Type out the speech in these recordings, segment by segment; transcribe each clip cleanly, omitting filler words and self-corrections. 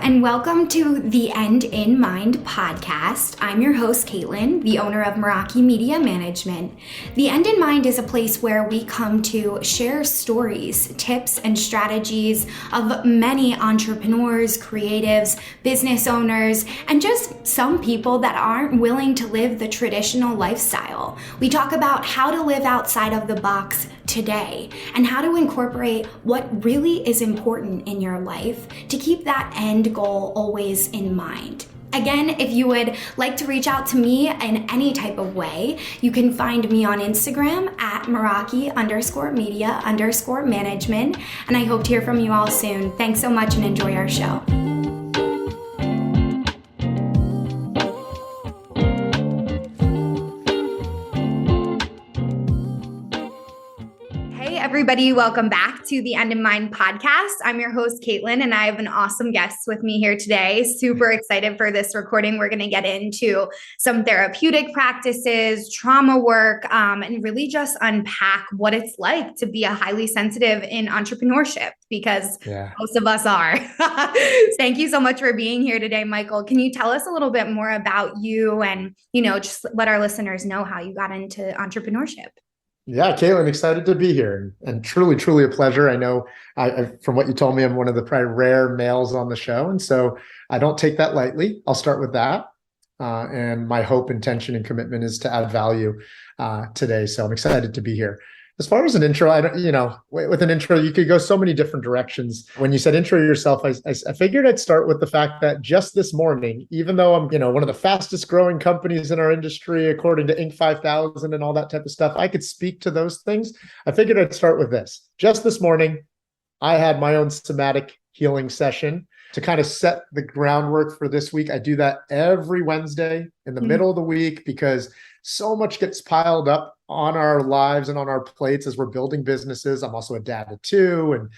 and welcome to the End in Mind podcast. I'm your host, Caitlin, the owner of Meraki Media Management. The End in Mind is a place where we come to share stories, tips, and strategies of many entrepreneurs, creatives, business owners, and just some people that aren't willing to live the traditional lifestyle. We talk about how to live outside of the box today and how to incorporate what really is important in your life to keep that end goal always in mind. Again, if you would like to reach out to me in any type of way, you can find me on Instagram at Meraki_media_management. And I hope to hear from you all soon. Thanks so much and enjoy our show. Everybody, welcome back to the End in Mind podcast. I'm your host, Caitlin, and I have an awesome guest with me here today. Super excited for this recording. We're going to get into some therapeutic practices, trauma work, and really just unpack what it's like to be a highly sensitive in entrepreneurship, because most of us are. Thank you so much for being here today, Michael. Can you tell us a little bit more about you and, just let our listeners know how you got into entrepreneurship? Yeah, Caitlin, excited to be here and truly, truly a pleasure. I know from what you told me, I'm one of the probably rare males on the show. And so I don't take that lightly. I'll start with that. And my hope, intention, and commitment is to add value today. So I'm excited to be here. As far as an intro, with an intro, you could go so many different directions. When you said intro yourself, I figured I'd start with the fact that just this morning, even though I'm, one of the fastest growing companies in our industry, according to Inc. 5000 and all that type of stuff, I could speak to those things. I figured I'd start with this. Just this morning, I had my own somatic healing session to kind of set the groundwork for this week. I do that every Wednesday in the middle of the week because so much gets piled up on our lives and on our plates as we're building businesses. I'm also a dad of two. And,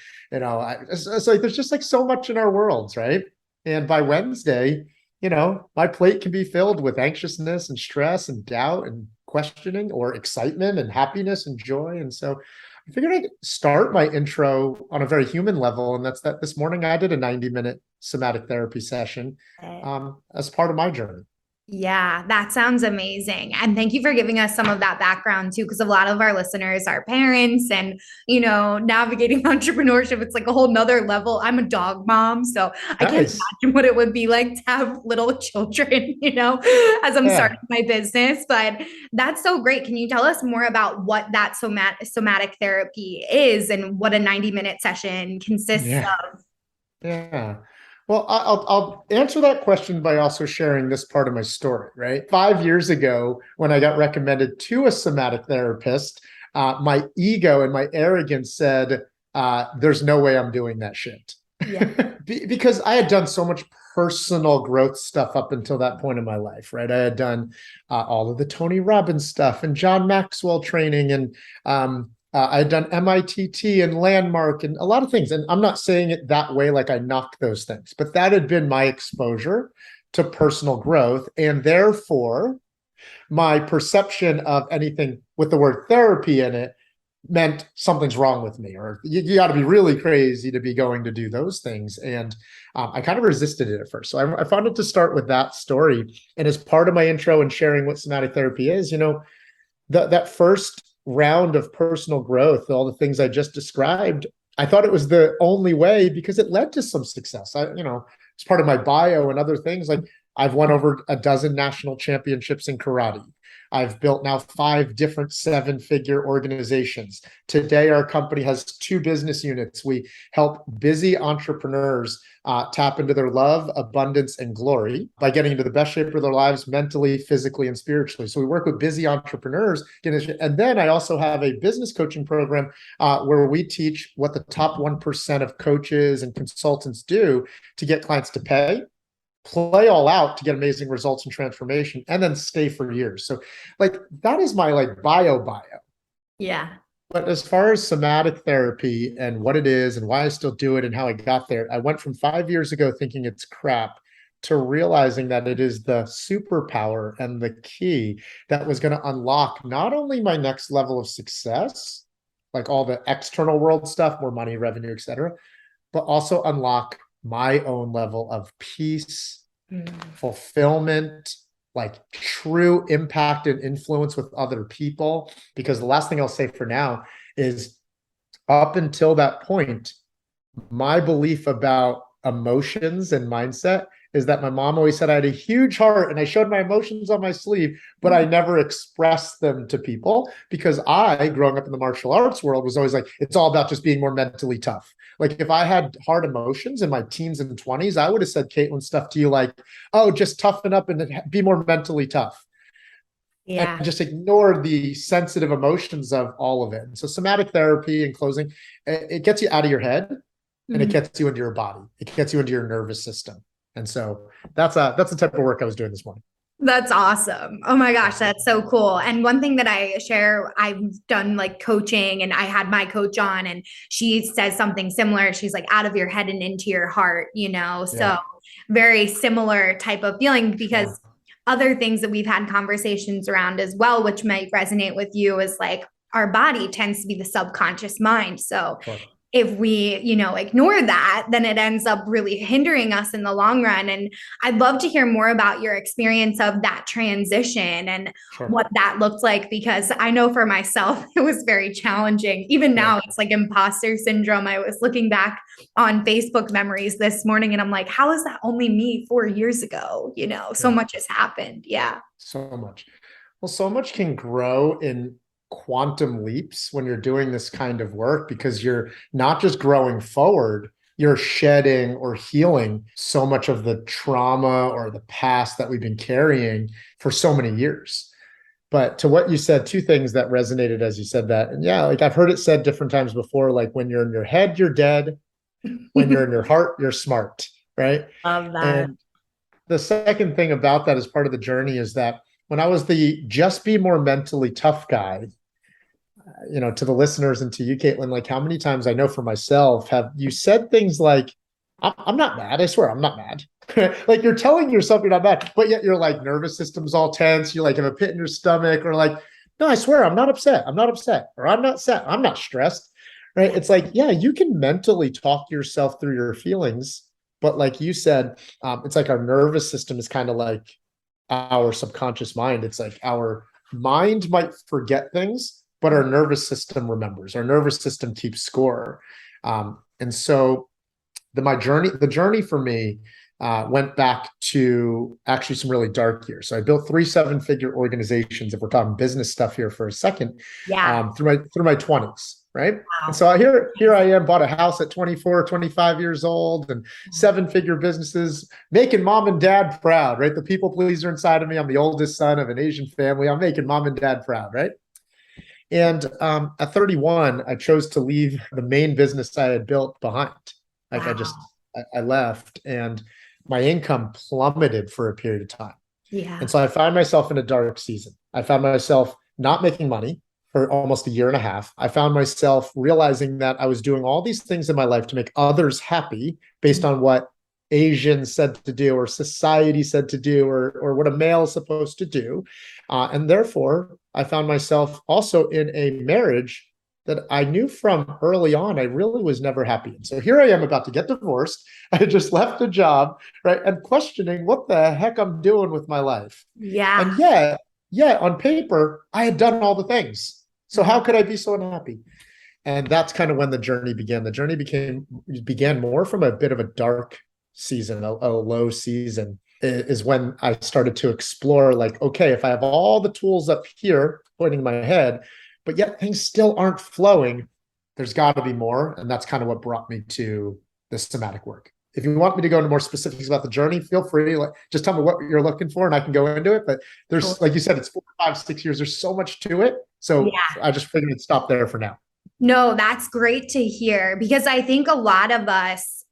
it's like, there's just like so much in our worlds, right? And by Wednesday, my plate can be filled with anxiousness and stress and doubt and questioning, or excitement and happiness and joy. And so I figured I'd start my intro on a very human level. And that's that this morning I did a 90-minute somatic therapy session as part of my journey. Yeah, that sounds amazing. And thank you for giving us some of that background too, because a lot of our listeners are parents and, navigating entrepreneurship, it's like a whole nother level. I'm a dog mom, so I can't imagine what it would be like to have little children, as I'm starting my business. But that's so great. Can you tell us more about what that somatic therapy is and what a 90-minute session consists of? Yeah. Well, I'll answer that question by also sharing this part of my story, right? 5 years ago, when I got recommended to a somatic therapist, my ego and my arrogance said, there's no way I'm doing that shit. Yeah. Because I had done so much personal growth stuff up until that point in my life, right? I had done all of the Tony Robbins stuff and John Maxwell training, and I had done MITT and Landmark and a lot of things. And I'm not saying it that way, like I knocked those things, but that had been my exposure to personal growth. And therefore, my perception of anything with the word therapy in it meant something's wrong with me, or you got to be really crazy to be going to do those things. And I kind of resisted it at first. So I wanted to start with that story. And as part of my intro and sharing what somatic therapy is, that first round of personal growth, all the things I just described, I thought it was the only way because it led to some success. It's part of my bio and other things. Like I've won over a dozen national championships in karate. I've built now 5 different 7-figure organizations. Today, our company has 2 business units. We help busy entrepreneurs tap into their love, abundance, and glory by getting into the best shape of their lives mentally, physically, and spiritually. So we work with busy entrepreneurs. And then I also have a business coaching program where we teach what the top 1% of coaches and consultants do to get clients to pay, play all out to get amazing results and transformation, and then stay for years. So that is my bio. Yeah. But as far as somatic therapy and what it is and why I still do it and how I got there, I went from 5 years ago thinking it's crap to realizing that it is the superpower and the key that was going to unlock not only my next level of success, like all the external world stuff, more money, revenue, etc., but also unlock my own level of peace, Mm. fulfillment, like true impact and influence with other people. Because the last thing I'll say for now is up until that point, my belief about emotions and mindset is that my mom always said I had a huge heart and I showed my emotions on my sleeve, but I never expressed them to people because I, growing up in the martial arts world, was always like, it's all about just being more mentally tough. Like if I had hard emotions in my teens and 20s, I would have said Caitlin stuff to you like, oh, just toughen up and be more mentally tough. And Yeah. just ignore the sensitive emotions of all of it. And so somatic therapy, in closing, it gets you out of your head and it Mhm. gets you into your body. It gets you into your nervous system. And so that's the type of work I was doing this morning. That's awesome. Oh my gosh, that's so cool. And one thing that I share, I've done like coaching and I had my coach on and she says something similar. She's like out of your head and into your heart, you know? So Yeah, very similar type of feeling because sure, other things that we've had conversations around as well, which might resonate with you is like our body tends to be the subconscious mind. So sure. if we, ignore that, then it ends up really hindering us in the long run. And I'd love to hear more about your experience of that transition and Sure. what that looked like, because I know for myself, it was very challenging. Even Yeah. now, it's like imposter syndrome. I was looking back on Facebook memories this morning and I'm like, how is that only me 4 years ago? So Yeah. much has happened. Yeah. So much. Well, so much can grow in quantum leaps when you're doing this kind of work because you're not just growing forward, you're shedding or healing so much of the trauma or the past that we've been carrying for so many years. But to what you said, two things that resonated as you said that. And yeah, like I've heard it said different times before, like when you're in your head, you're dead. When you're in your heart, you're smart, right? Love that. And the second thing about that as part of the journey is that when I was the just be more mentally tough guy, to the listeners and to you, Caitlin, like how many times I know for myself have you said things like, I'm not mad. I swear I'm not mad. Like you're telling yourself you're not mad, but yet your like nervous system's all tense. You like have a pit in your stomach, or like, no, I swear I'm not upset. I'm not upset, or I'm not sad. I'm not stressed. Right. It's like, yeah, you can mentally talk yourself through your feelings, but like you said, it's like our nervous system is kind of like our subconscious mind. It's like our mind might forget things, but our nervous system remembers. Our nervous system keeps score. And so the journey for me went back to actually some really dark years. So I built 3 7-figure organizations, if we're talking business stuff here for a second, Yeah. through my 20s. Right. And Wow. so here I am, bought a house at 24, 25 years old, and 7-figure businesses, making mom and dad proud, right? The people pleaser inside of me. I'm the oldest son of an Asian family. I'm making mom and dad proud, right? And at 31, I chose to leave the main business I had built behind. Like Wow. I left and my income plummeted for a period of time. And Yeah. so I found myself in a dark season. I found myself not making money for almost a year and a half. I found myself realizing that I was doing all these things in my life to make others happy based on what Asians said to do or society said to do or what a male is supposed to do. And therefore, I found myself also in a marriage that I knew from early on I really was never happy in. So here I am about to get divorced. I just left a job, right? And questioning what the heck I'm doing with my life. And Yeah. yeah, on paper, I had done all the things. So how could I be so unhappy? And that's kind of when the journey began. The journey began more from a bit of a dark season, a low season, is when I started to explore like, okay, if I have all the tools up here pointing my head, but yet things still aren't flowing, there's got to be more. And that's kind of what brought me to the somatic work. If you want me to go into more specifics about the journey, feel free. Like, just tell me what you're looking for, and I can go into it. But there's, like you said, it's 4, 5, 6 years. There's so much to it. So Yeah. I just figured it'd stop there for now. No, that's great to hear because I think a lot of us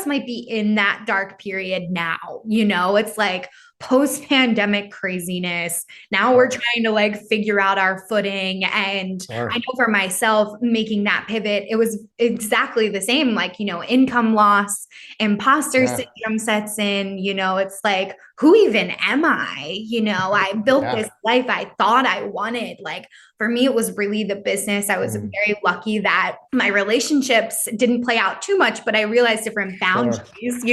might be in that dark period now. It's like post pandemic craziness. Now we're Sure. trying to like figure out our footing. And I Sure. know for myself, making that pivot, it was exactly the same. Like, income loss, imposter Yeah. syndrome sets in, it's like who even am I? I built Yeah. this life I thought I wanted. Like for me, it was really the business. I was Mm, very lucky that my relationships didn't play out too much, but I realized different sure. boundaries,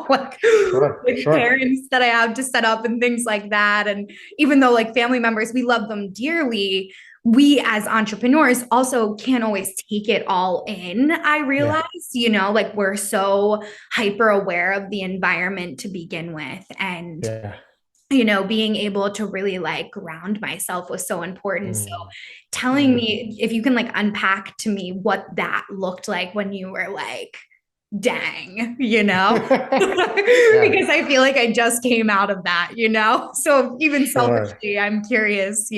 like Sure. with Sure. parents that I had to set up and things like that. And even though like family members, we love them dearly, we as entrepreneurs also can't always take it all in. I Yeah. realize, like we're so hyper aware of the environment to begin with. And, Yeah. being able to really like ground myself was so important. So Mm, telling mm. me if you can like unpack to me what that looked like when you were like, dang, Yeah. because I feel like I just came out of that, So even Sure. selfishly, I'm curious.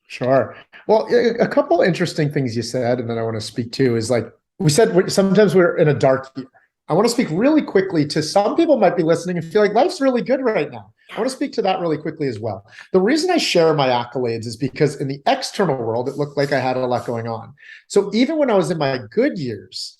Sure. Well, a couple interesting things you said, and then I want to speak to is like we said, sometimes we're in a dark year. I want to speak really quickly to some people might be listening and feel like life's really good right now. I want to speak to that really quickly as well. The reason I share my accolades is because in the external world, it looked like I had a lot going on. So even when I was in my good years,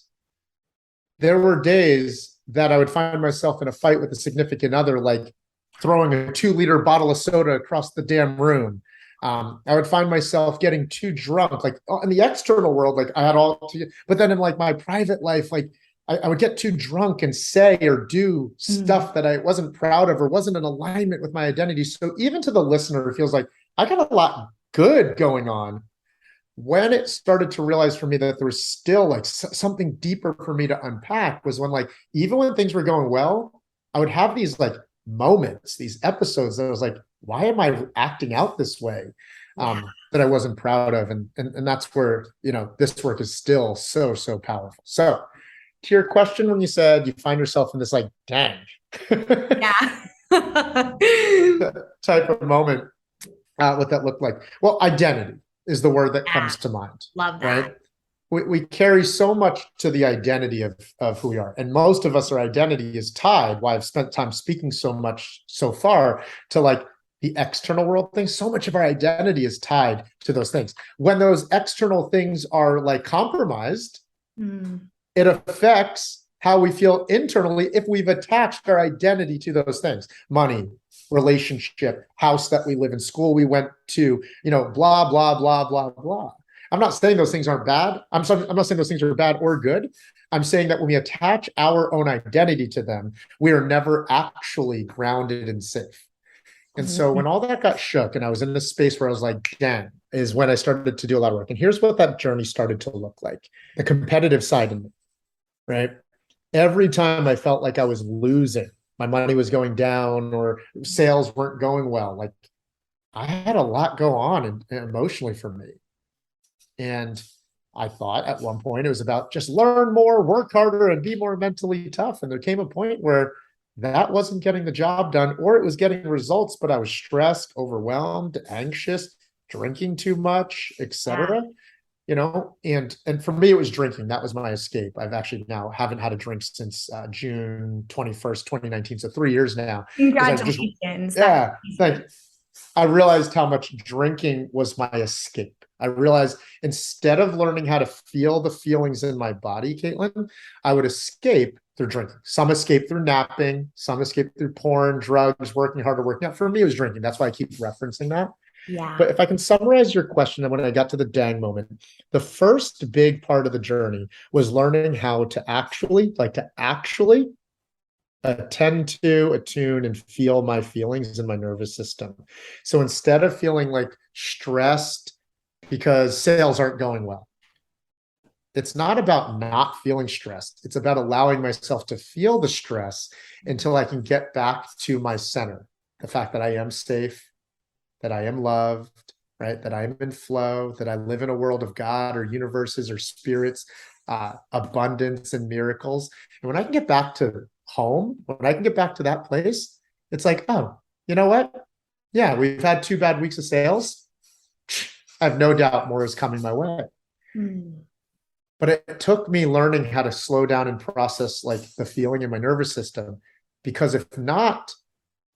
there were days that I would find myself in a fight with a significant other, like throwing a 2 liter bottle of soda across the damn room. I would find myself getting too drunk, like in the external world, like I had all to, but then in like my private life, like I would get too drunk and say or do Mm. stuff that I wasn't proud of or wasn't in alignment with my identity. So even to the listener, it feels like I got a lot good going on. When it started to realize for me that there was still like something deeper for me to unpack was when like even when things were going well, I would have these like moments, these episodes that I was like, why am I acting out this way? Yeah. That I wasn't proud of. And that's where, this work is still so, so powerful. So to your question, when you said you find yourself in this like, dang, Yeah. type of moment, what that looked like. Well, identity is the word that Yeah. comes to mind, Love that. right? We carry so much to the identity of who we are. And most of us, our identity is tied, why I've spent time speaking so much so far, to like the external world things. So much of our identity is tied to those things. When those external things are like compromised, Mm. it affects how we feel internally if we've attached our identity to those things: money, relationship, house that we live in, school we went to, blah, blah, blah, blah, blah. I'm not saying those things aren't bad. I'm not saying those things are bad or good. I'm saying that when we attach our own identity to them, we are never actually grounded and safe. And so when all that got shook and I was in this space where I was like, damn, is when I started to do a lot of work. And here's what that journey started to look like: the competitive side of me, right? Every time I felt like I was losing, my money was going down or sales weren't going well, like I had a lot go on emotionally for me. And I thought at one point it was about just learn more, work harder, and be more mentally tough. And there came a point where that wasn't getting the job done, or it was getting results, but I was stressed, overwhelmed, anxious, drinking too much, Yeah. etc. And for me it was drinking. That was my escape. I've actually now haven't had a drink since June 21st, 2019, so 3 years now, because I've just, Congratulations. That's yeah, thank amazing. you. I realized how much drinking was my escape. I realized instead of learning how to feel the feelings in my body, Caitlin, I would escape through drinking. Some escape through napping, some escape through porn, drugs, working harder, working out. For me, it was drinking. That's why I keep referencing that. Yeah. But if I can summarize your question, and when I got to the dang moment, the first big part of the journey was learning how to actually attend to, attune, and feel my feelings in my nervous system. So instead of feeling like stressed because sales aren't going well, it's not about not feeling stressed. It's about allowing myself to feel the stress until I can get back to my center. The fact that I am safe, that I am loved, right? That I'm in flow, that I live in a world of God or universes or spirits, abundance and miracles. And when I can get back to home, when I can get back to that place, it's like, oh, you know what? Yeah, we've had 2 bad weeks of sales. I have no doubt more is coming my way. Mm. But it took me learning how to slow down and process like the feeling in my nervous system. Because if not,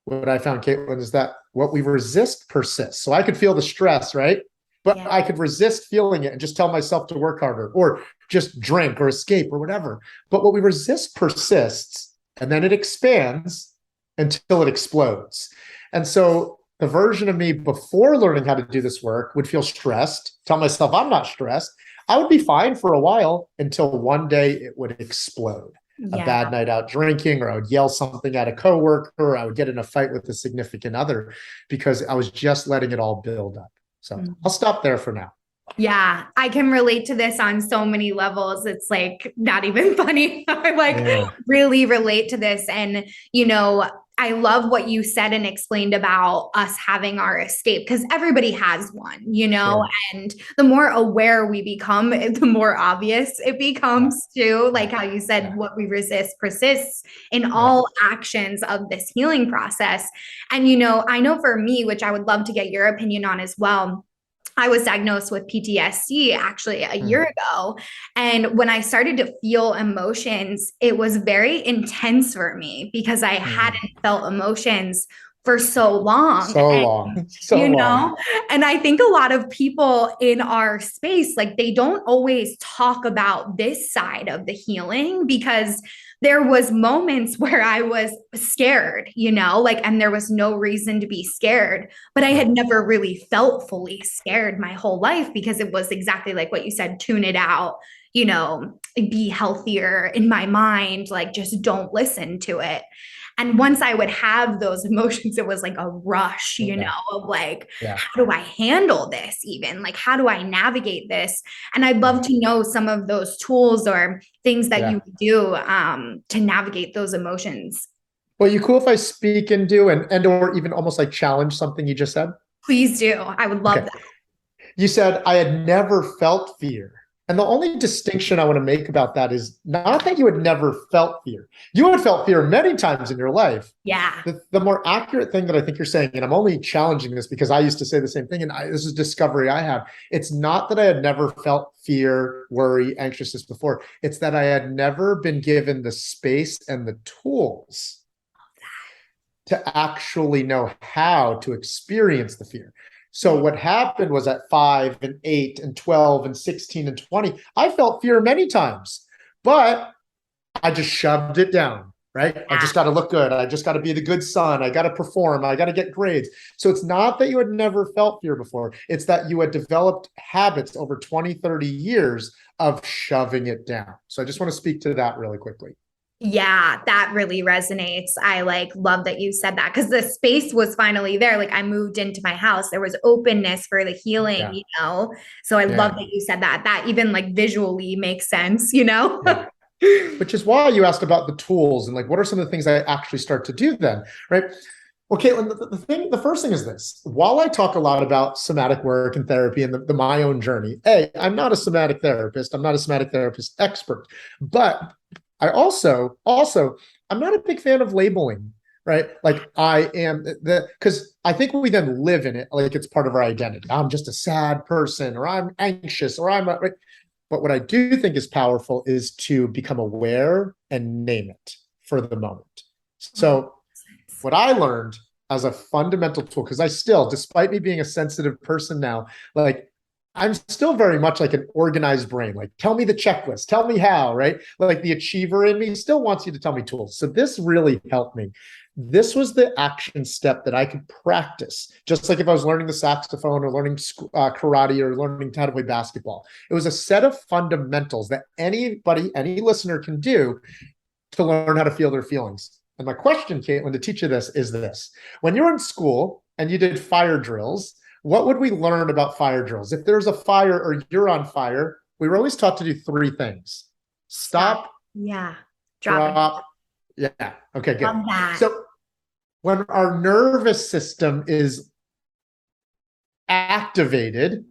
what I found, Caitlin, is that what we resist persists. So I could feel the stress, right? But Yeah. I could resist feeling it and just tell myself to work harder or just drink or escape or whatever. But what we resist persists, and then it expands. until it explodes. And so the version of me before learning how to do this work would feel stressed, tell myself I'm not stressed. I would be fine for a while until one day it would explode. A Yeah. bad night out drinking, or I would yell something at a coworker, or I would get in a fight with a significant other because I was just letting it all build up. So I'll stop there for now. Yeah, I can relate to this on so many levels. It's like not even funny. I really relate to this. And, I love what you said and explained about us having our escape, because everybody has one, Sure. and the more aware we become, the more obvious it becomes too. Like how you said, what we resist persists in all actions of this healing process. And, I know for me, which I would love to get your opinion on as well, I was diagnosed with PTSD actually a year ago. And when I started to feel emotions, it was very intense for me because I hadn't felt emotions for so long. And I think a lot of people in our space, like they don't always talk about this side of the healing, because there was moments where I was scared, and there was no reason to be scared, but I had never really felt fully scared my whole life, because it was exactly like what you said, tune it out, be healthier in my mind, like just don't listen to it. And once I would have those emotions, it was like a rush, of like, how do I handle this even? Like, how do I navigate this? And I'd love to know some of those tools or things that you do to navigate those emotions. Well, you cool if I speak and do and or even almost like challenge something you just said? Please do. I would love that. You said I had never felt fear. And the only distinction I want to make about that is not that you had never felt fear. You had felt fear many times in your life. Yeah. The more accurate thing that I think you're saying, and I'm only challenging this because I used to say the same thing, and this is discovery I have. It's not that I had never felt fear, worry, anxiousness before. It's that I had never been given the space and the tools to actually know how to experience the fear. So what happened was at 5 and 8 and 12 and 16 and 20, I felt fear many times, but I just shoved it down, right? I just got to look good. I just got to be the good son. I got to perform. I got to get grades. So it's not that you had never felt fear before. It's that you had developed habits over 20, 30 years of shoving it down. So I just want to speak to that really quickly. Yeah, that really resonates. I love that you said that, because the space was finally there. Like I moved into my house, there was openness for the healing, So I love that you said that. That even visually makes sense, Which is why you asked about the tools and what are some of the things I actually start to do then, right? Well, Caitlin, the first thing is this. While I talk a lot about somatic work and therapy and my own journey, I'm not a somatic therapist. I'm not a somatic therapist expert, but I also, I'm not a big fan of labeling, right? Like I am because I think we then live in it, like it's part of our identity. I'm just a sad person, or I'm anxious, or right? But what I do think is powerful is to become aware and name it for the moment. So what I learned as a fundamental tool, because I still, despite me being a sensitive person now, I'm still very much like an organized brain. Tell me the checklist, tell me how, right? The achiever in me still wants you to tell me tools. So this really helped me. This was the action step that I could practice, just like if I was learning the saxophone or learning karate or learning how to play basketball. It was a set of fundamentals that anybody, any listener can do to learn how to feel their feelings. And my question, Caitlin, to teach you this is this. When you're in school and you did fire drills, what would we learn about fire drills? If there's a fire or you're on fire, we were always taught to do 3 things. Stop. Yeah. Drop. Yeah. Okay, good. So when our nervous system is activated,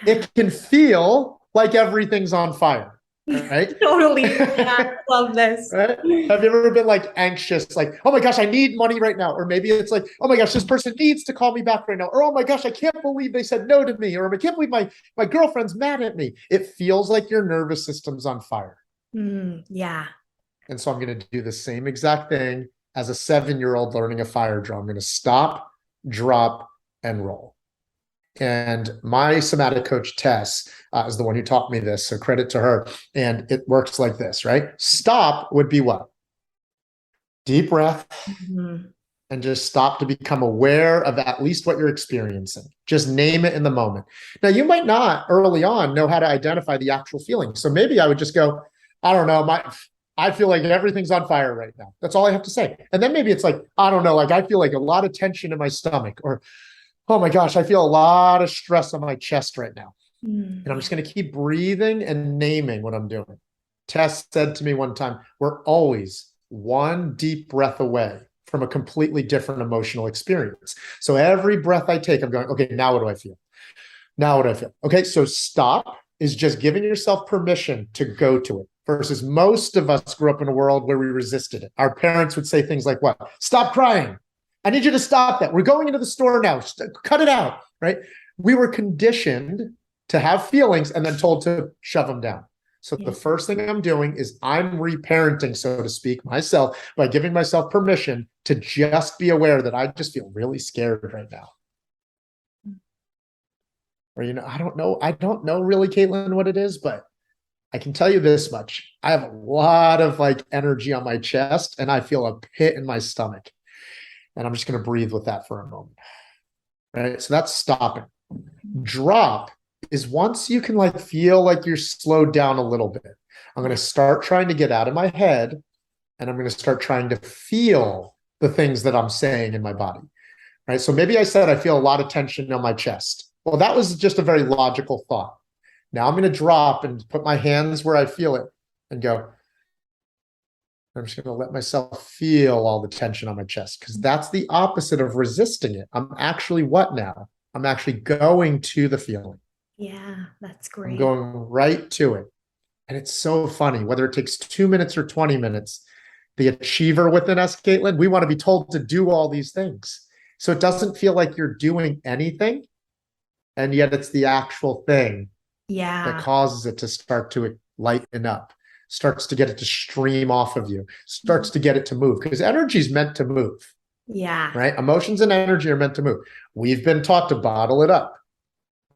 it can feel like everything's on fire. Right? Totally. Yeah, love this. Right? Have you ever been anxious, oh my gosh, I need money right now? Or maybe it's oh my gosh, this person needs to call me back right now. Or oh my gosh, I can't believe they said no to me. Or I can't believe my girlfriend's mad at me. It feels like your nervous system's on fire. Yeah. And so I'm going to do the same exact thing as a 7-year-old learning a fire drill. I'm going to stop, drop, and roll. And my somatic coach, Tess, is the one who taught me this. So credit to her. And it works like this, right? Stop would be what? Deep breath. Mhm. And just stop to become aware of at least what you're experiencing. Just name it in the moment. Now, you might not early on know how to identify the actual feeling. So maybe I would just go, I don't know, I feel like everything's on fire right now. That's all I have to say. And then maybe it's like, I don't know, like I feel like a lot of tension in my stomach, or, oh my gosh, I feel a lot of stress on my chest right now. And I'm just going to keep breathing and naming what I'm doing. Tess said to me one time, we're always one deep breath away from a completely different emotional experience. So every breath I take, I'm going, okay, now what do I feel? Now what do I feel? Okay, so stop is just giving yourself permission to go to it, versus most of us grew up in a world where we resisted it. Our parents would say things like, what? Stop crying. I need you to stop that. We're going into the store now. Cut it out, right? We were conditioned to have feelings and then told to shove them down. So the first thing I'm doing is I'm reparenting, so to speak, myself by giving myself permission to just be aware that I just feel really scared right now. Or, I don't know really, Caitlin, what it is, but I can tell you this much. I have a lot of like energy on my chest and I feel a pit in my stomach. And I'm just going to breathe with that for a moment. Right? So that's stopping. Drop is once you can like feel like you're slowed down a little bit. I'm going to start trying to get out of my head and I'm going to start trying to feel the things that I'm saying in my body. Right? So maybe I said I feel a lot of tension on my chest. Well, that was just a very logical thought. Now I'm going to drop and put my hands where I feel it and go, I'm just going to let myself feel all the tension on my chest, because that's the opposite of resisting it. I'm actually what now? I'm actually going to the feeling. Yeah, that's great. I'm going right to it. And it's so funny, whether it takes 2 minutes or 20 minutes, the achiever within us, Caitlin, we want to be told to do all these things. So it doesn't feel like you're doing anything. And yet it's the actual thing that causes it to start to lighten up, starts to get it to stream off of you, starts to get it to move, because energy is meant to move. Yeah. Right? Emotions and energy are meant to move. We've been taught to bottle it up.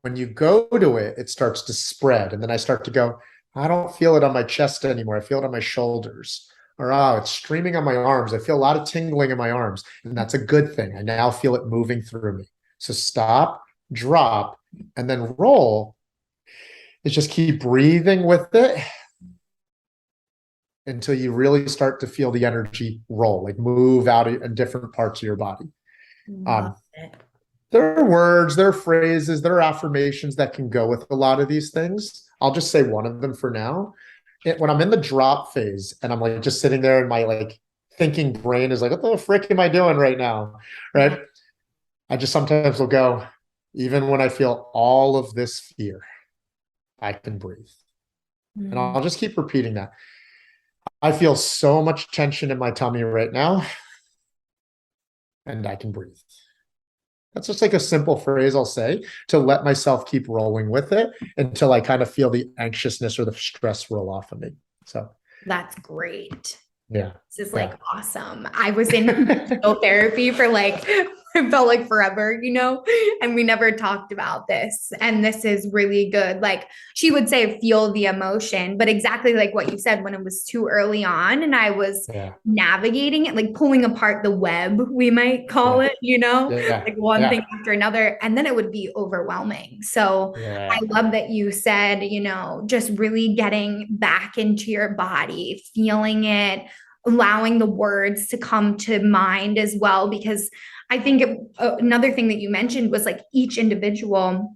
When you go to it, it starts to spread. And then I start to go, I don't feel it on my chest anymore. I feel it on my shoulders. Or, oh, it's streaming on my arms. I feel a lot of tingling in my arms. And that's a good thing. I now feel it moving through me. So stop, drop, and then roll is just keep breathing with it until you really start to feel the energy roll, like move out in different parts of your body. There are words, there are phrases, there are affirmations that can go with a lot of these things. I'll just say one of them for now. When I'm in the drop phase and I'm like just sitting there and my like thinking brain is like, what the frick am I doing right now? Right? I just sometimes will go, even when I feel all of this fear, I can breathe. And I'll just keep repeating that. I feel so much tension in my tummy right now, and I can breathe. That's just like a simple phrase I'll say to let myself keep rolling with it until I kind of feel the anxiousness or the stress roll off of me. So that's great. Yeah. This is like awesome. I was in therapy for like, it felt like forever, and we never talked about this. And this is really good. Like she would say, feel the emotion, but exactly like what you said, when it was too early on and I was navigating it, like pulling apart the web, we might call it, like one thing after another, and then it would be overwhelming. So I love that you said, just really getting back into your body, feeling it, allowing the words to come to mind as well, because I think another thing that you mentioned was like each individual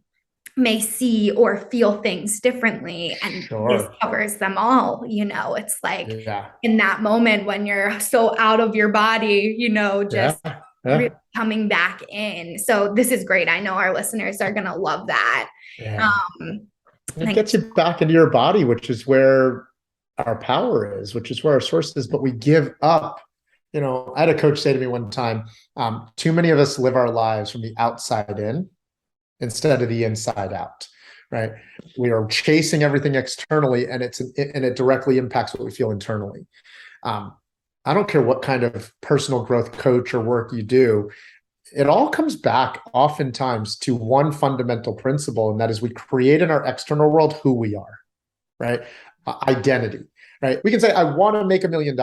may see or feel things differently, and this covers them all. It's like in that moment when you're so out of your body, just really coming back in. So this is great. I know our listeners are going to love that. It gets you back into your body, which is where our power is, which is where our source is, but we give up. I had a coach say to me one time, too many of us live our lives from the outside in instead of the inside out, right? We are chasing everything externally and it directly impacts what we feel internally. I don't care what kind of personal growth coach or work you do. It all comes back oftentimes to one fundamental principle, and that is we create in our external world who we are, right? Identity, right? We can say, I want to make $1 million,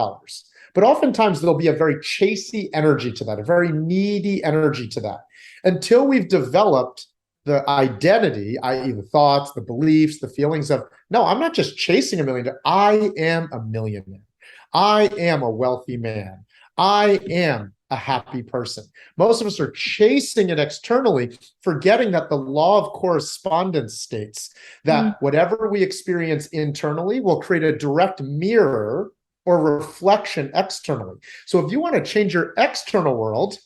But oftentimes there'll be a very chasey energy to that, a very needy energy to that, until we've developed the identity, i.e. the thoughts, the beliefs, the feelings of, no, I'm not just chasing $1 million. I am a millionaire. I am a wealthy man. I am a happy person. Most of us are chasing it externally, forgetting that the law of correspondence states that whatever we experience internally will create a direct mirror or reflection externally. So if you want to change your external world,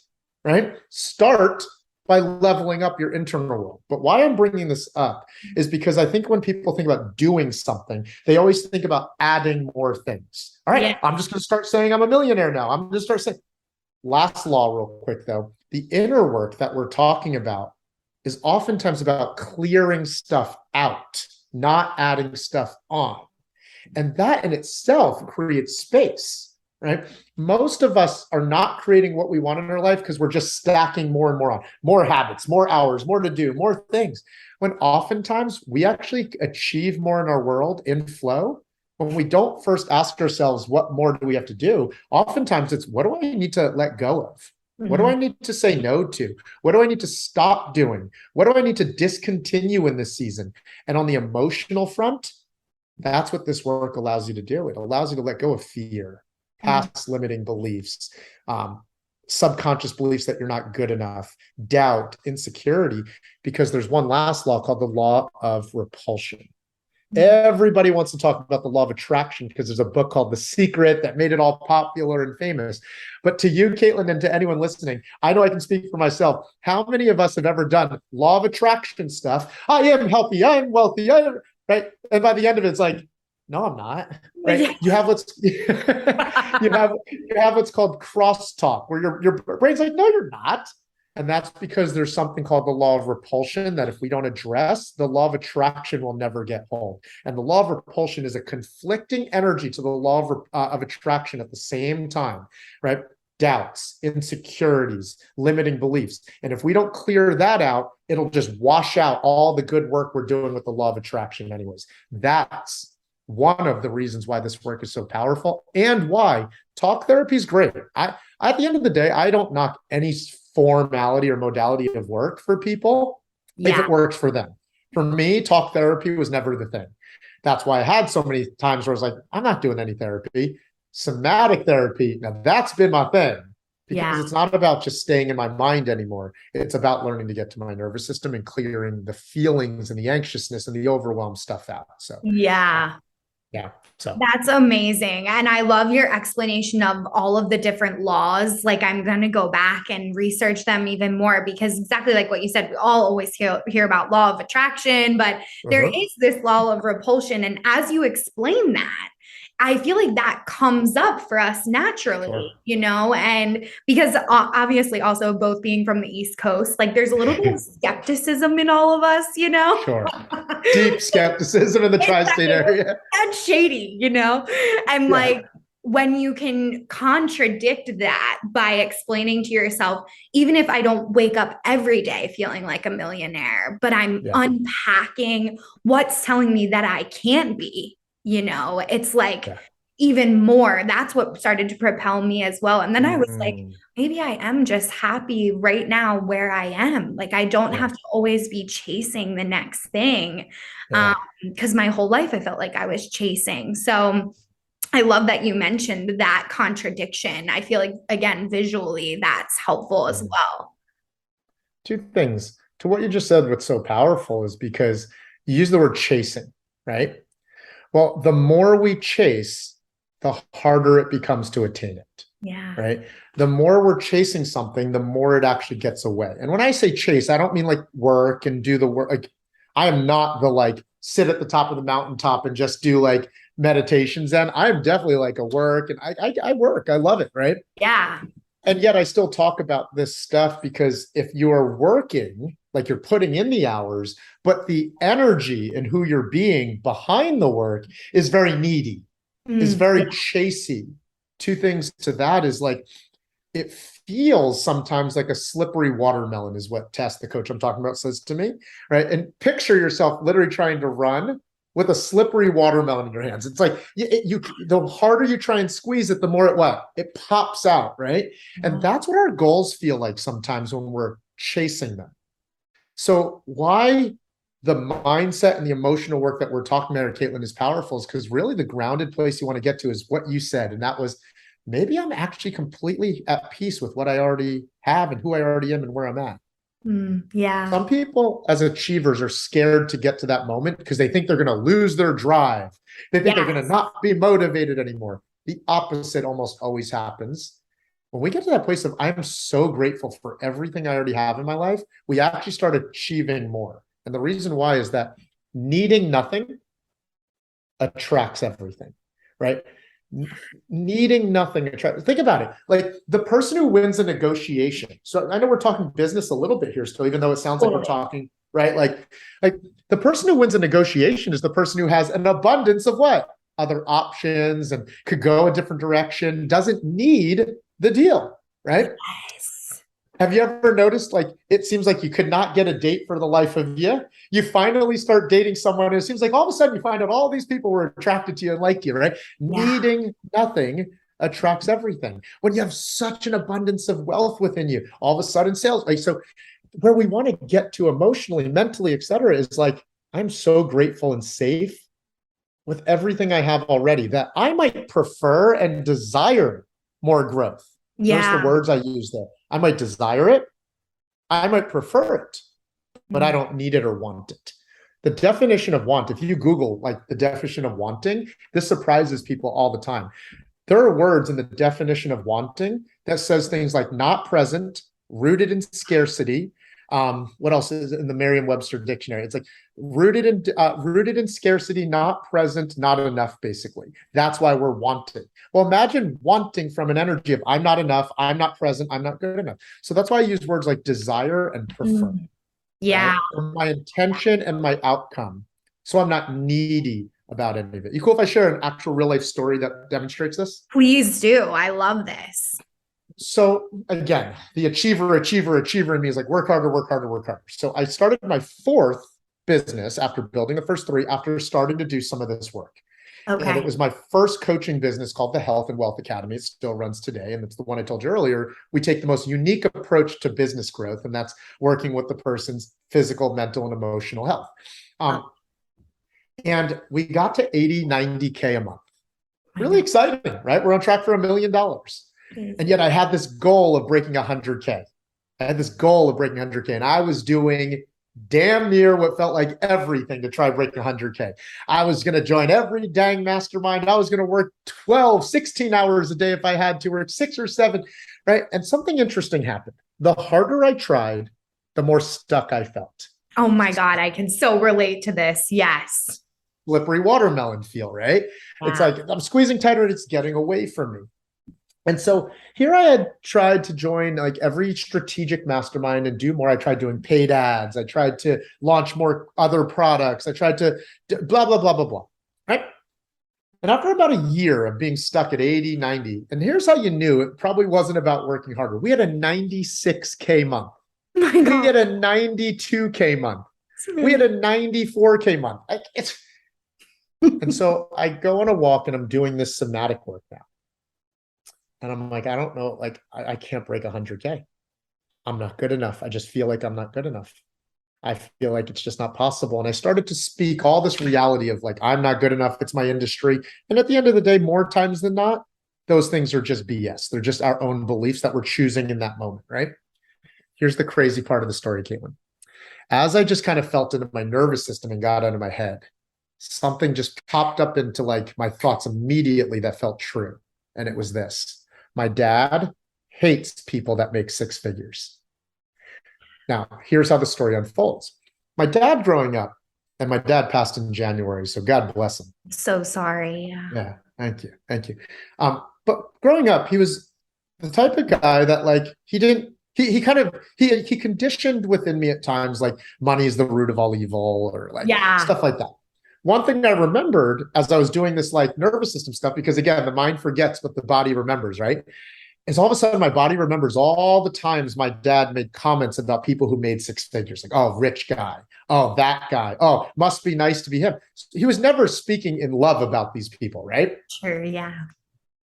right, start by leveling up your internal world. But why I'm bringing this up is because I think when people think about doing something, they always think about adding more things. All right, I'm just going to start saying I'm a millionaire now. I'm going to start saying, last law real quick though, the inner work that we're talking about is oftentimes about clearing stuff out, not adding stuff on. And that in itself creates space. Right? Most of us are not creating what we want in our life because we're just stacking more and more on, more habits, more hours, more to do, more things. When oftentimes we actually achieve more in our world in flow when we don't first ask ourselves, what more do we have to do? Oftentimes it's, what do I need to let go of? What do I need to say no to? What do I need to stop doing? What do I need to discontinue in this season? And on the emotional front, that's what this work allows you to do. It allows you to let go of fear, past limiting beliefs, subconscious beliefs that you're not good enough, doubt, insecurity, because there's one last law called the law of repulsion. Everybody wants to talk about the law of attraction because there's a book called The Secret that made it all popular and famous. But to you, Caitlin, and to anyone listening, I know I can speak for myself. How many of us have ever done law of attraction stuff? I am healthy, I am wealthy, I am, right? And by the end of it, it's like, no, I'm not. Right? Yeah. You have what's called crosstalk, where your brain's like, no, you're not. And that's because there's something called the law of repulsion that if we don't address, the law of attraction will never get home. And the law of repulsion is a conflicting energy to the law of attraction at the same time, right? Doubts, insecurities, limiting beliefs. And if we don't clear that out, it'll just wash out all the good work we're doing with the law of attraction anyways. That's one of the reasons why this work is so powerful and why talk therapy is great. At the end of the day, I don't knock any formality or modality of work for people if it works for them. For me, talk therapy was never the thing. That's why I had so many times where I was like, I'm not doing any therapy. Somatic therapy, now that's been my thing, because it's not about just staying in my mind anymore. It's about learning to get to my nervous system and clearing the feelings and the anxiousness and the overwhelmed stuff out. So so that's amazing. And I love your explanation of all of the different laws. Like, I'm going to go back and research them even more, because exactly like what you said, we all always hear about law of attraction, but there is this law of repulsion. And as you explain that, I feel like that comes up for us naturally, and because obviously also both being from the East Coast, like there's a little bit of skepticism in all of us, Deep skepticism in the tri-state area. That's shady, and like when you can contradict that by explaining to yourself, even if I don't wake up every day feeling like a millionaire, but I'm unpacking what's telling me that I can't be. It's like even more. That's what started to propel me as well. And then I was like, maybe I am just happy right now where I am. Like, I don't have to always be chasing the next thing. Because my whole life I felt like I was chasing. So I love that you mentioned that contradiction. I feel like, again, visually, that's helpful as well. Two things to what you just said. What's so powerful is because you use the word chasing, right? Well, the more we chase, the harder it becomes to attain it. Right. The more we're chasing something, the more it actually gets away. And when I say chase, I don't mean like work and do the work. Like, I am not the like sit at the top of the mountaintop and just do like meditations. And I'm definitely like a work, and I work. I love it. Right. And yet I still talk about this stuff, because if you're working, like you're putting in the hours, but the energy and who you're being behind the work is very needy, is very chasey. Two things to that is like, it feels sometimes like a slippery watermelon is what Tess, the coach I'm talking about, says to me, right? And picture yourself literally trying to run with a slippery watermelon in your hands. It's like the harder you try and squeeze it, the more it pops out, right? And that's what our goals feel like sometimes when we're chasing them. So why the mindset and the emotional work that we're talking about, Caitlin, is powerful is because really the grounded place you want to get to is what you said. And that was, maybe I'm actually completely at peace with what I already have and who I already am and where I'm at. Yeah. Some people as achievers are scared to get to that moment because they think they're going to lose their drive. They think they're going to not be motivated anymore. The opposite almost always happens. When we get to that place of, I'm so grateful for everything I already have in my life, we actually start achieving more. And the reason why is that needing nothing attracts everything, right? Needing nothing attracts. Think about it. Like the person who wins a negotiation. So I know we're talking business a little bit here still, even though it sounds like we're talking, right? Like the person who wins a negotiation is the person who has an abundance of what? Other options and could go a different direction, doesn't need the deal, right? Yes. Have you ever noticed, like, it seems like you could not get a date for the life of you. You finally start dating someone, and it seems like all of a sudden you find out all these people were attracted to you and like you, right? Yeah. Needing nothing attracts everything. When you have such an abundance of wealth within you, all of a sudden sales, like, so where we want to get to emotionally, mentally, et cetera, is like, I'm so grateful and safe with everything I have already that I might prefer and desire more growth. Yeah. Notice the words I use there. I might desire it. I might prefer it, but I don't need it or want it. The definition of want, if you Google like the definition of wanting, this surprises people all the time. There are words in the definition of wanting that says things like not present, rooted in scarcity. What else is in the Merriam-Webster dictionary? It's like rooted in scarcity, not present, not enough, basically. That's why we're wanting. Well, imagine wanting from an energy of I'm not enough, I'm not present, I'm not good enough. So that's why I use words like desire and prefer. Yeah. Right? For my intention and my outcome. So I'm not needy about any of it. You cool if I share an actual real life story that demonstrates this? Please do. I love this. So again, the achiever in me is like work harder, work harder, work harder. So I started my fourth business after building the first three, after starting to do some of this work. Okay. And it was my first coaching business called the Health and Wealth Academy. It still runs today. And it's the one I told you earlier. We take the most unique approach to business growth, and that's working with the person's physical, mental, and emotional health. And we got to 80, 90K a month. Really exciting, right? We're on track for $1 million. And yet I had this goal of breaking 100K. I had this goal of breaking 100K, and I was doing damn near what felt like everything to try breaking 100K. I was going to join every dang mastermind. I was going to work 12, 16 hours a day if I had to, work 6 or 7, right? And something interesting happened. The harder I tried, the more stuck I felt. Oh my God, I can so relate to this. Yes. Slippery watermelon feel, right? Yeah. It's like I'm squeezing tighter and it's getting away from me. And so here I had tried to join like every strategic mastermind and do more. I tried doing paid ads. I tried to launch more other products. I tried to blah, blah, blah, blah, blah, right? And after about a year of being stuck at 80, 90, and here's how you knew it probably wasn't about working harder. We had a 96K month. We had a 92K month. We had a 94K month. And so I go on a walk and I'm doing this somatic work now. And I'm like, I don't know, like, I can't break 100K. I'm not good enough. I just feel like I'm not good enough. I feel like it's just not possible. And I started to speak all this reality of like, I'm not good enough. It's my industry. And at the end of the day, more times than not, those things are just BS. They're just our own beliefs that we're choosing in that moment, right? Here's the crazy part of the story, Caitlin. As I just kind of felt into my nervous system and got out of my head, something just popped up into like my thoughts immediately that felt true. And it was this. My dad hates people that make 6 figures. Now, here's how the story unfolds. My dad growing up, and my dad passed in January, so God bless him. So sorry. Yeah, thank you. Thank you. But growing up, he was the type of guy that like, he conditioned within me at times, like money is the root of all evil or like stuff like that. One thing I remembered as I was doing this like nervous system stuff, because again, the mind forgets what the body remembers, right? is all of a sudden my body remembers all the times my dad made comments about people who made six figures, like, oh, rich guy, oh, that guy, oh, must be nice to be him. He was never speaking in love about these people, right? Sure, yeah.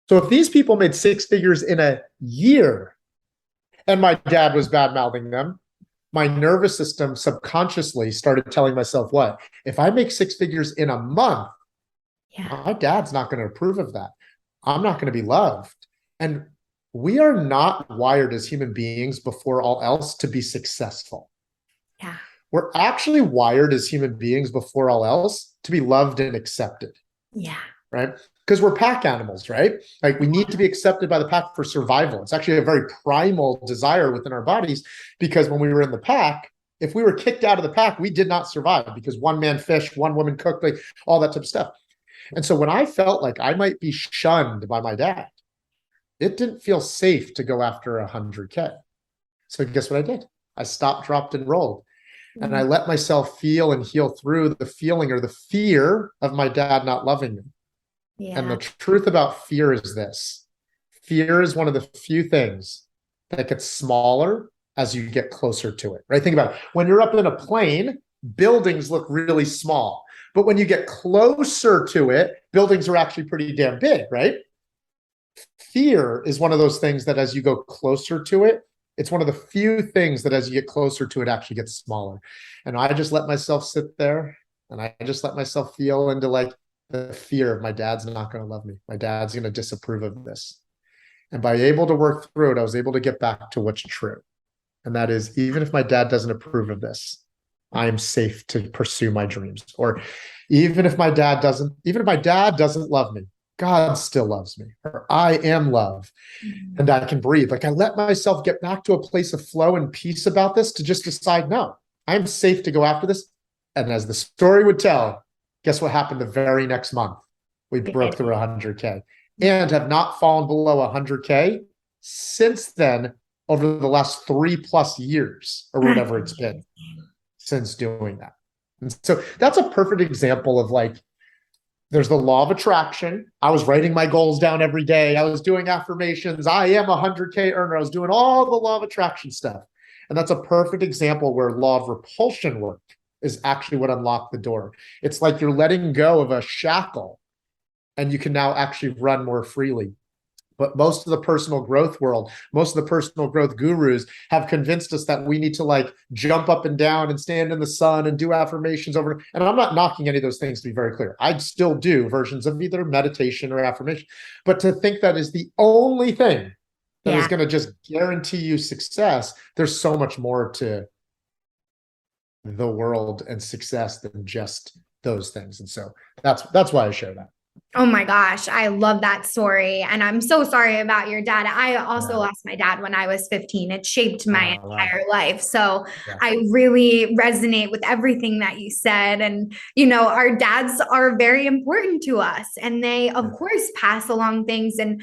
So if these people made six figures in a year and my dad was bad mouthing them, my nervous system subconsciously started telling myself, what? If I make six figures in a month, my dad's not going to approve of that. I'm not going to be loved. And we are not wired as human beings before all else to be successful. Yeah. We're actually wired as human beings before all else to be loved and accepted. Yeah. Right? Because we're pack animals, right? Like we need to be accepted by the pack for survival. It's actually a very primal desire within our bodies, because when we were in the pack, if we were kicked out of the pack, we did not survive, because one man fished, one woman cooked, like all that type of stuff. And so when I felt like I might be shunned by my dad, it didn't feel safe to go after 100K. So guess what I did? I stopped, dropped, and rolled. And I let myself feel and heal through the feeling or the fear of my dad not loving me. Yeah. And the truth about fear is this. Fear is one of the few things that gets smaller as you get closer to it, right? Think about it. When you're up in a plane, buildings look really small. But when you get closer to it, buildings are actually pretty damn big, right? Fear is one of those things that as you go closer to it, it's one of the few things that as you get closer to it actually gets smaller. And I just let myself sit there and I just let myself feel into like the fear of my dad's not going to love me. My dad's going to disapprove of this. And by able to work through it, I was able to get back to what's true. And that is, even if my dad doesn't approve of this, I am safe to pursue my dreams. Or even if my dad doesn't love me, God still loves me, or I am love, and I can breathe. Like I let myself get back to a place of flow and peace about this to just decide, no, I'm safe to go after this. And as the story would tell, guess what happened the very next month? We broke through 100K and have not fallen below 100K since then, over the last 3+ years or whatever it's been since doing that. And so that's a perfect example of like, there's the law of attraction. I was writing my goals down every day. I was doing affirmations. I am a 100K earner. I was doing all the law of attraction stuff. And that's a perfect example where law of repulsion work is actually what unlocked the door. It's like you're letting go of a shackle and you can now actually run more freely. But most of the personal growth world, most of the personal growth gurus have convinced us that we need to like jump up and down and stand in the sun and do affirmations over. And I'm not knocking any of those things, to be very clear. I still do versions of either meditation or affirmation. But to think that is the only thing that is going to just guarantee you success, there's so much more to the world and success than just those things. And so that's why I share that. Oh my gosh, I love that story. And I'm so sorry about your dad. I also lost my dad when I was 15. It shaped my entire life. So I really resonate with everything that you said. And, you know, our dads are very important to us. And they, of course, pass along things. And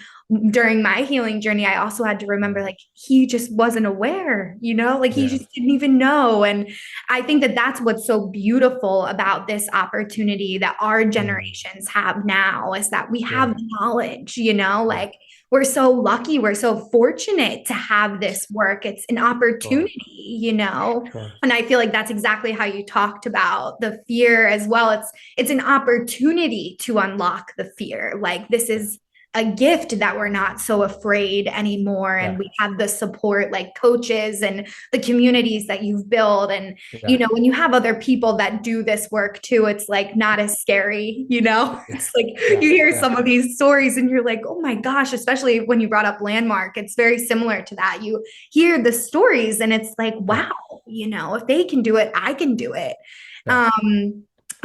during my healing journey, I also had to remember, like, he just wasn't aware, you know, like he just didn't even know. And I think that that's what's so beautiful about this opportunity that our generations have now, is that we have the knowledge, you know, like we're so lucky, we're so fortunate to have this work. It's an opportunity, you know, and I feel like that's exactly how you talked about the fear as well. It's an opportunity to unlock the fear. Like this is a gift that we're not so afraid anymore. And we have the support, like coaches and the communities that you've built. And, you know, when you have other people that do this work too, it's like not as scary, you know, it's like you hear some of these stories and you're like, oh my gosh, especially when you brought up Landmark, it's very similar to that. You hear the stories and it's like, wow, you know, if they can do it, I can do it.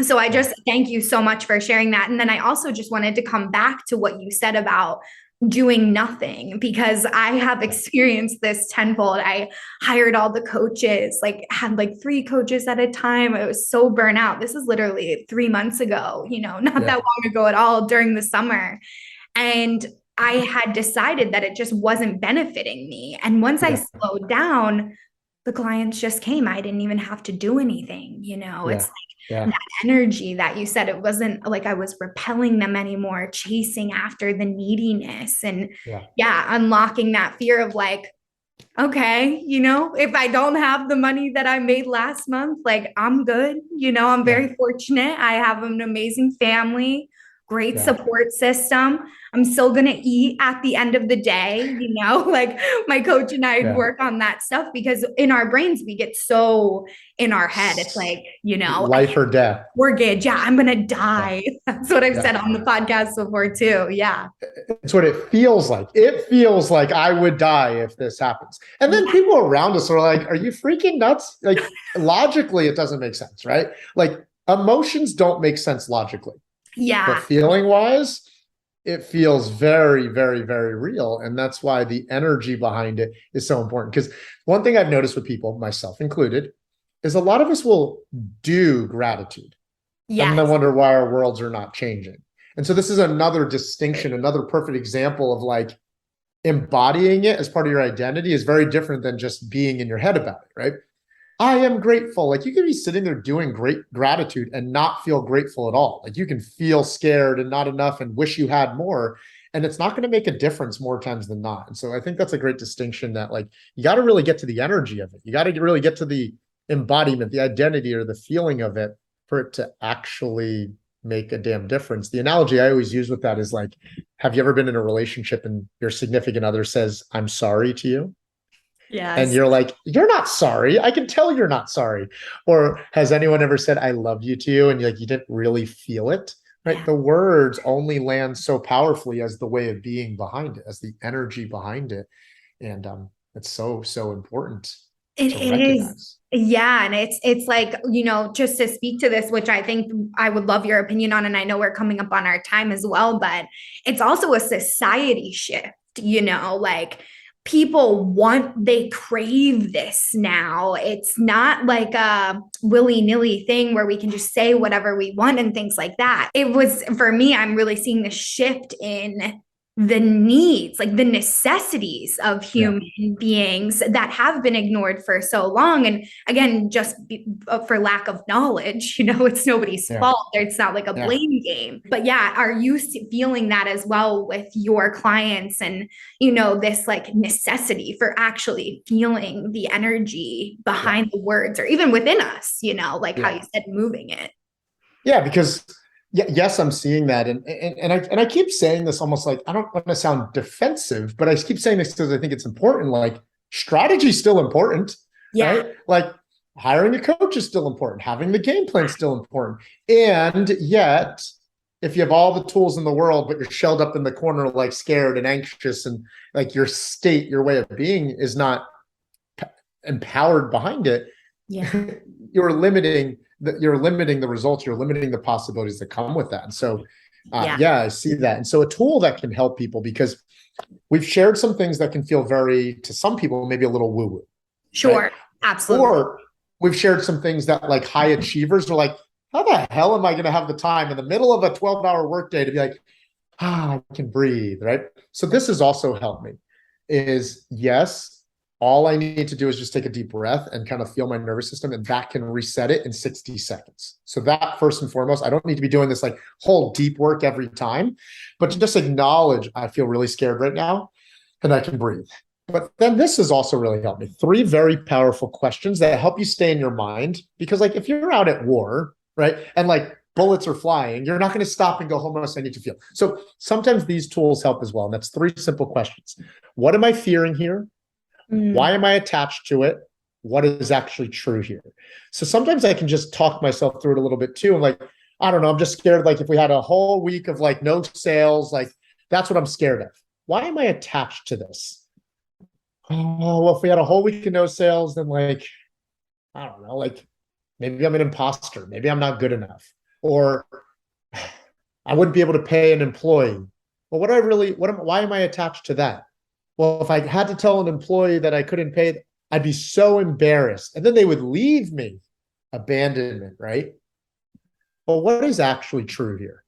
So I just thank you so much for sharing that. And then I also just wanted to come back to what you said about doing nothing, because I have experienced this tenfold. I hired all the coaches, like had like 3 coaches at a time. I was so burnt out. This is literally 3 months ago, you know, not that long ago at all, during the summer. And I had decided that it just wasn't benefiting me. And once I slowed down, the clients just came. I didn't even have to do anything. It's Yeah. like Yeah. that energy that you said. It wasn't like I was repelling them anymore, chasing after the neediness, and Yeah. unlocking that fear of like, okay, if I don't have the money that I made last month, like I'm good. I'm Yeah. very fortunate. I have an amazing family, great Yeah. support system. I'm still going to eat at the end of the day, like my coach and I'd Yeah. work on that stuff because in our brains, we get so in our head. It's like, I Life or death. mortgage. Yeah, I'm going to Yeah. die. That's what I've Yeah. said on the podcast before too. Yeah. It's what it feels like. It feels like I would die if this happens. And then people around us are like, are you freaking nuts? Like logically, it doesn't make sense, right? Like emotions don't make sense logically. But Yeah. feeling wise, it feels very, very, very real. And that's why the energy behind it is so important. Because one thing I've noticed with people, myself included, is a lot of us will do gratitude and then Yes. wonder why our worlds are not changing. And so this is another distinction, another perfect example of like embodying it as part of your identity is very different than just being in your head about it, right? I am grateful. Like you can be sitting there doing great gratitude and not feel grateful at all. Like you can feel scared and not enough and wish you had more. And it's not going to make a difference more times than not. And so I think that's a great distinction that like you got to really get to the energy of it. You got to really get to the embodiment, the identity or the feeling of it for it to actually make a damn difference. The analogy I always use with that is like, have you ever been in a relationship and your significant other says, I'm sorry to you? And Yes. you're like, you're not sorry. I can tell you're not sorry. Or has anyone ever said, I love you to you? And you're like, you didn't really feel it, right? Yeah. The words only land so powerfully as the way of being behind it, as the energy behind it. And it's so, so important to It is. recognize. Yeah. And it's like, just to speak to this, which I think I would love your opinion on, and I know we're coming up on our time as well, but it's also a society shift, like they crave this now. It's not like a willy-nilly thing where we can just say whatever we want and things like that. It was for me, I'm really seeing the shift in the needs, like the necessities of human beings that have been ignored for so long. And again, for lack of knowledge, it's nobody's Yeah. fault. It's not like a blame game. But yeah, are you feeling that as well with your clients and, this like necessity for actually feeling the energy behind the words or even within us, like how you said, moving it? Yeah, because yes, I'm seeing that, and I keep saying this almost like I don't want to sound defensive, but I keep saying this because I think it's important. Like strategy is still important, right? Like hiring a coach is still important, having the game plan is still important, and yet if you have all the tools in the world, but you're shelled up in the corner, like scared and anxious, and like your state, your way of being is not empowered behind it, you're limiting the results, you're limiting the possibilities that come with that. And so I see that. And so a tool that can help people, because we've shared some things that can feel very, to some people, maybe a little woo-woo. Sure. Right? Absolutely. Or we've shared some things that like high achievers are like, how the hell am I going to have the time in the middle of a 12-hour workday to be like, I can breathe, right? So this has also helped me is yes, all I need to do is just take a deep breath and kind of feel my nervous system, and that can reset it in 60 seconds. So that first and foremost, I don't need to be doing this like whole deep work every time, but to just acknowledge I feel really scared right now and I can breathe. But then this has also really helped me. 3 very powerful questions that help you stay in your mind, because like if you're out at war, right, and like bullets are flying, you're not going to stop and go, how much I need to feel. So sometimes these tools help as well. And that's 3 simple questions. What am I fearing here? Why am I attached to it? What is actually true here? So sometimes I can just talk myself through it a little bit too. I'm like, I don't know, I'm just scared. Like if we had a whole week of like no sales, like that's what I'm scared of. Why am I attached to this? Oh, well, if we had a whole week of no sales, then like, I don't know, like maybe I'm an imposter. Maybe I'm not good enough. Or I wouldn't be able to pay an employee. Well, why am I attached to that? Well, if I had to tell an employee that I couldn't pay, I'd be so embarrassed. And then they would leave me. Abandonment, right? Well, what is actually true here?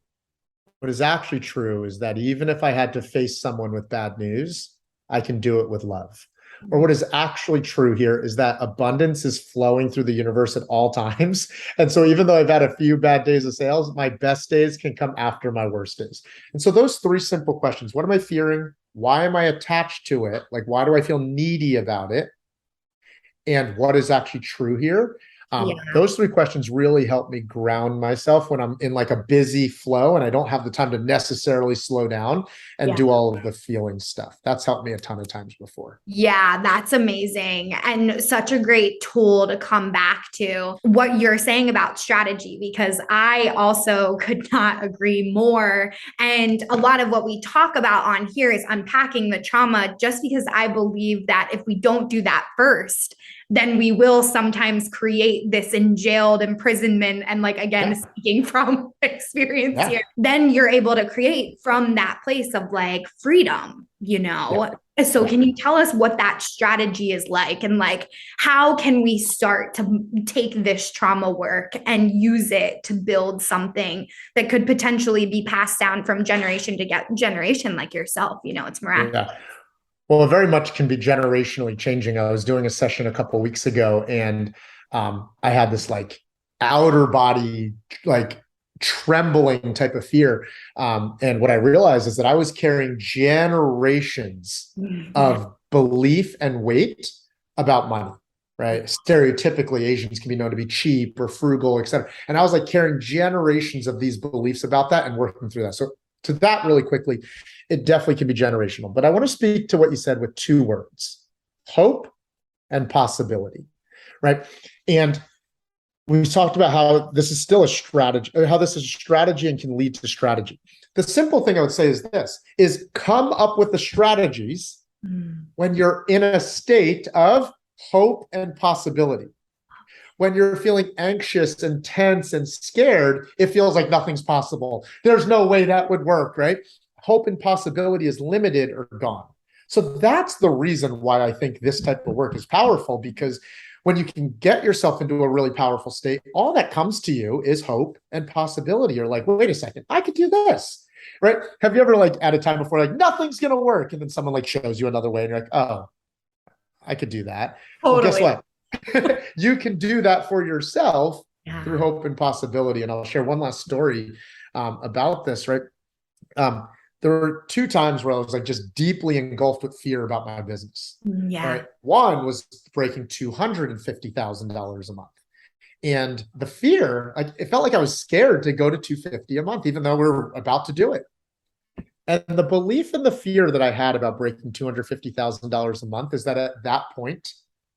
What is actually true is that even if I had to face someone with bad news, I can do it with love. or what is actually true here is that abundance is flowing through the universe at all times. And so even though I've had a few bad days of sales, my best days can come after my worst days. And so those three simple questions: what am I fearing? Why am I attached to it? Like, why do I feel needy about it? And what is actually true here? Those three questions really help me ground myself when I'm in like a busy flow and I don't have the time to necessarily slow down and do all of the feeling stuff. That's helped me a ton of times before. Yeah, that's amazing. And such a great tool to come back to what you're saying about strategy, because I also could not agree more. And a lot of what we talk about on here is unpacking the trauma, just because I believe that if we don't do that first, then we will sometimes create this enjailed imprisonment. And like, again, speaking from experience here, then you're able to create from that place of like freedom, you know? So can you tell us what that strategy is like, and like, how can we start to take this trauma work and use it to build something that could potentially be passed down from generation to generation, like yourself? You know, it's miraculous. Yeah. Well, it very much can be generationally changing. I was doing a session a couple of weeks ago, and I had this like outer body, like trembling type of fear. And what I realized is that I was carrying generations of belief and weight about money, right? Stereotypically, Asians can be known to be cheap or frugal, et cetera. And I was like carrying generations of these beliefs about that and working through that. So to that really quickly, it definitely can be generational. But I want to speak to what you said with two words: hope and possibility, right? And we talked about how this is still a strategy, how this is a strategy and can lead to strategy. The simple thing I would say is this: is come up with the strategies when you're in a state of hope and possibility. When you're feeling anxious and tense and scared, it feels like nothing's possible. There's no way that would work, right? Hope and possibility is limited or gone. So that's the reason why I think this type of work is powerful, because when you can get yourself into a really powerful state, all that comes to you is hope and possibility. You're like, wait a second, I could do this, right? Have you ever like at a time before, like nothing's going to work, and then someone like shows you another way and you're like, oh, I could do that. Totally. Well, guess what? You can do that for yourself through hope and possibility. And I'll share one last story about this, right? There were two times where I was like just deeply engulfed with fear about my business. Right? One was breaking $250,000 a month. And the fear, it felt like I was scared to go to $250 a month, even though we were about to do it. And the belief and the fear that I had about breaking $250,000 a month is that at that point,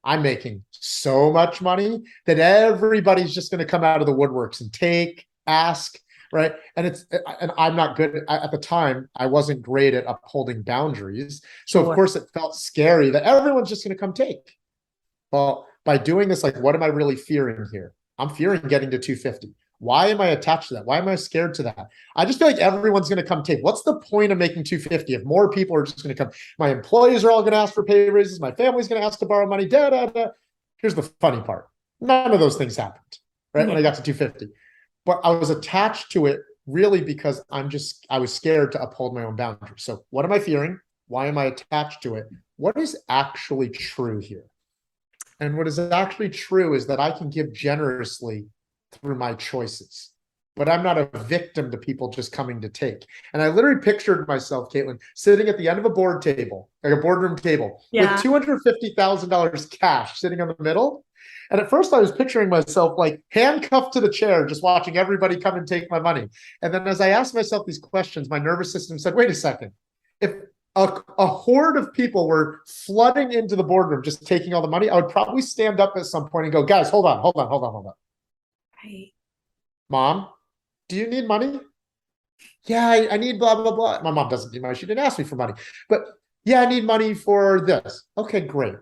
I'm making so much money that everybody's just going to come out of the woodworks and ask, right? And I'm not good at the time. I wasn't great at upholding boundaries. So of course it felt scary that everyone's just going to come take. Well, by doing this, like, what am I really fearing here? I'm fearing getting to 250. Why am I attached to that? Why am I scared to that? I just feel like everyone's going to come take. What's the point of making 250 if more people are just going to come? My employees are all going to ask for pay raises. My family's going to ask to borrow money. Here's the funny part: none of those things happened, right? When I got to 250, but I was attached to it really because I was scared to uphold my own boundaries. So what am I fearing? Why am I attached to it? What is actually true here? And what is actually true is that I can give generously through my choices, but I'm not a victim to people just coming to take. And I literally pictured myself, Caitlin, sitting at the end of a board table, like a boardroom table, with $250,000 cash sitting in the middle. And at first I was picturing myself like handcuffed to the chair, just watching everybody come and take my money. And then as I asked myself these questions, my nervous system said, wait a second, if a horde of people were flooding into the boardroom, just taking all the money, I would probably stand up at some point and go, guys, hold on. Right. Mom, do you need money? Yeah, I need blah, blah, blah. My mom doesn't need money. She didn't ask me for money. But yeah, I need money for this. Okay, great.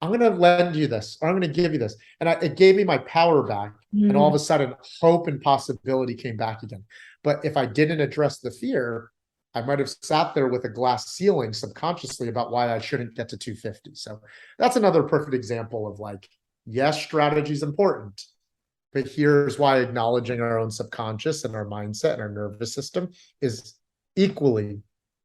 I'm going to lend you this, or I'm going to give you this. And it gave me my power back. And all of a sudden, hope and possibility came back again. But if I didn't address the fear, I might have sat there with a glass ceiling subconsciously about why I shouldn't get to 250. So that's another perfect example of like, yes, strategy is important. But here's why acknowledging our own subconscious and our mindset and our nervous system is equally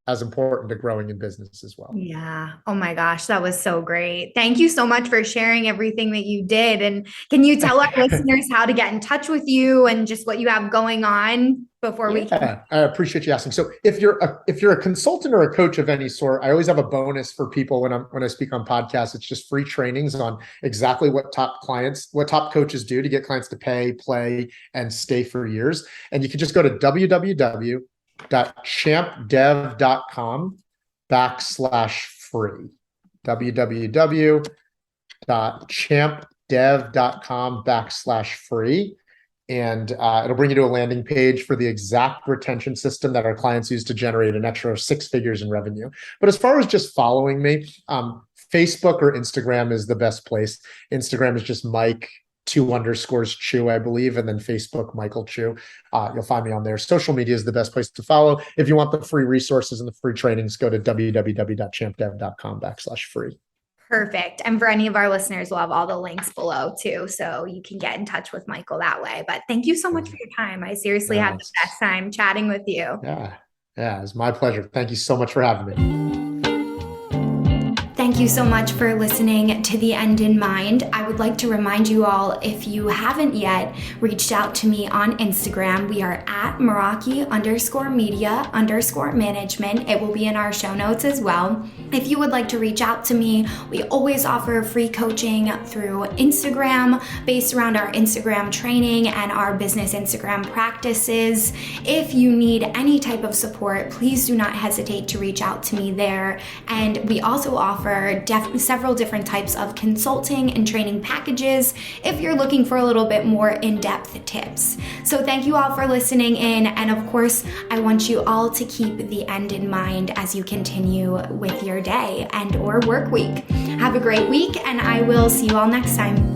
as important to growing in business as well. Yeah. Oh my gosh, that was so great. Thank you so much for sharing everything that you did. And can you tell our listeners how to get in touch with you and just what you have going on before we can? Yeah, I appreciate you asking. So if you're a consultant or a coach of any sort, I always have a bonus for people when I speak on podcasts. It's just free trainings on exactly what top coaches do to get clients to pay, play, and stay for years. And you can just go to www.champdev.com/free. www.champdev.com/free. And it'll bring you to a landing page for the exact retention system that our clients use to generate an extra 6 figures in revenue. But as far as just following me, Facebook or Instagram is the best place. Instagram is just Mike 2_Chu, I believe, and then Facebook, Michael Chu. You'll find me on there. Social media is the best place to follow. If you want the free resources and the free trainings, go to www.champdev.com/free. Perfect. And for any of our listeners, we'll have all the links below too, so you can get in touch with Michael that way. But thank you so much for your time. I seriously had the best time chatting with you. Yeah, it's my pleasure. Thank you so much for having me. Thank you so much for listening to The End in Mind. I would like to remind you all, if you haven't yet reached out to me on Instagram, we are at Meraki_media_management. It will be in our show notes as well. If you would like to reach out to me, we always offer free coaching through Instagram based around our Instagram training and our business Instagram practices. If you need any type of support, please do not hesitate to reach out to me there. And we also offer several different types of consulting and training packages if you're looking for a little bit more in-depth tips. So thank you all for listening in. And of course, I want you all to keep the end in mind as you continue with your day and or work week. Have a great week, and I will see you all next time.